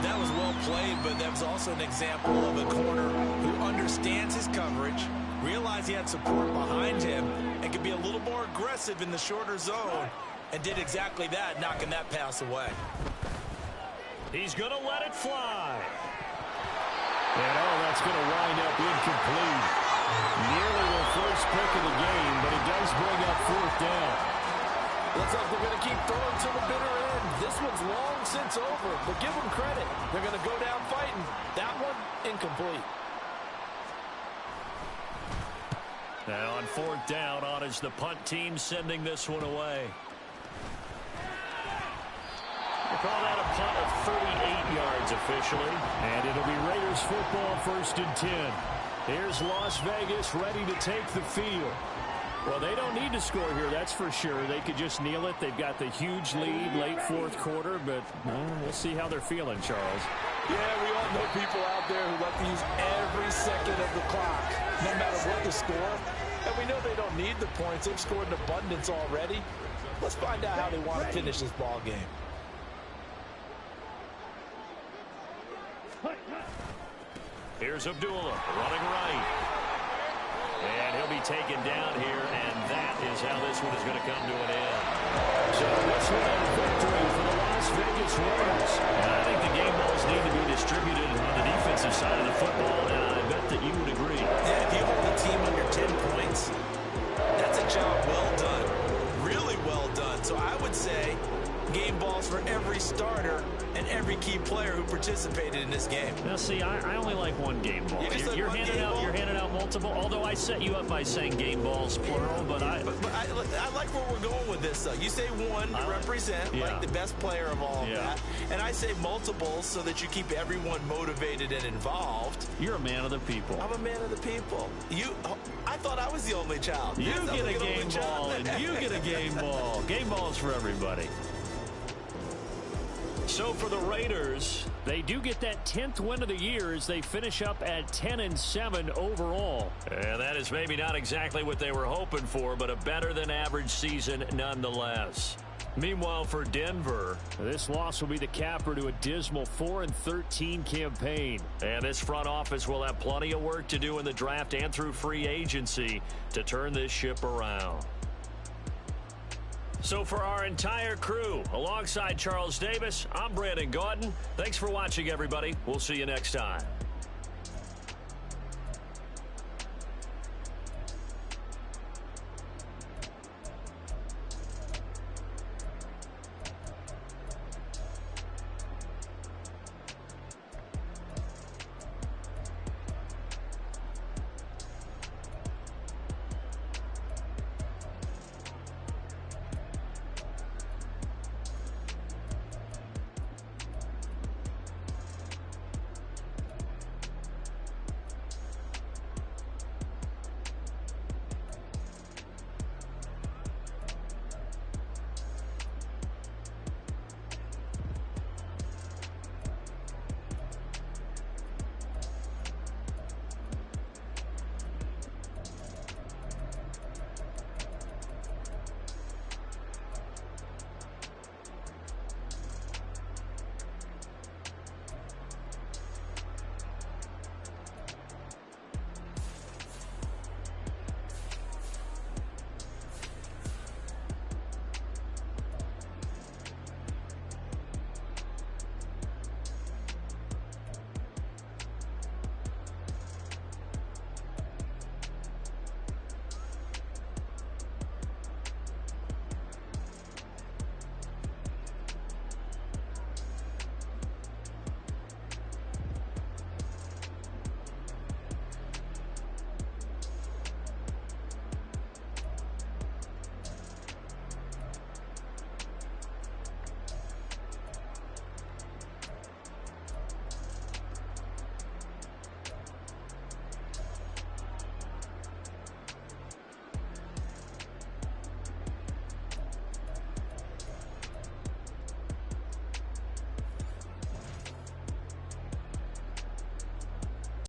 That was well played, but that was also an example of a corner who understands his coverage, realized he had support behind him, and could be a little more aggressive in the shorter zone, and did exactly that, knocking that pass away. He's going to let it fly. And, that's going to wind up incomplete. Nearly their first pick of the game, but it does bring up fourth down. Looks like they're going to keep throwing to the bitter end. This one's long since over, but give them credit. They're going to go down fighting. That one, incomplete. Now on fourth down, on is the punt team sending this one away. They call that a punt of 38 yards officially. And it'll be Raiders football, 1st and 10. Here's Las Vegas ready to take the field. Well, they don't need to score here, that's for sure. They could just kneel it. They've got the huge lead late fourth quarter, but we'll see how they're feeling, Charles. Yeah, we all know people out there who like to use every second of the clock, no matter what the score. And we know they don't need the points. They've scored in abundance already. Let's find out how they want to finish this ball game. Here's Abdullah running right. And he'll be taken down here, and that is how this one is going to come to an end. So this one a victory for the Las Vegas Raiders. And I think the game balls need to be distributed on the defensive side of the football, and I bet that you would agree. Yeah, if you hold the team under 10 points, that's a job well done. Really well done. So I would say game balls for every starter and every key player who participated in this game. Now, see, I only like one game ball. You're handing out multiple, although I set you up by saying game balls plural, but I like where we're going with this, though. You say one to represent, like the best player of all of that, and I say multiples so that you keep everyone motivated and involved. You're a man of the people. I'm a man of the people. I thought I was the only child. You get a game ball, and you get a game ball. Game balls for everybody. So for the Raiders, they do get that 10th win of the year as they finish up at 10-7 overall. And that is maybe not exactly what they were hoping for, but a better than average season nonetheless. Meanwhile, for Denver, this loss will be the capper to a dismal 4-13 campaign. And this front office will have plenty of work to do in the draft and through free agency to turn this ship around. So for our entire crew, alongside Charles Davis, I'm Brandon Gaudin. Thanks for watching, everybody. We'll see you next time.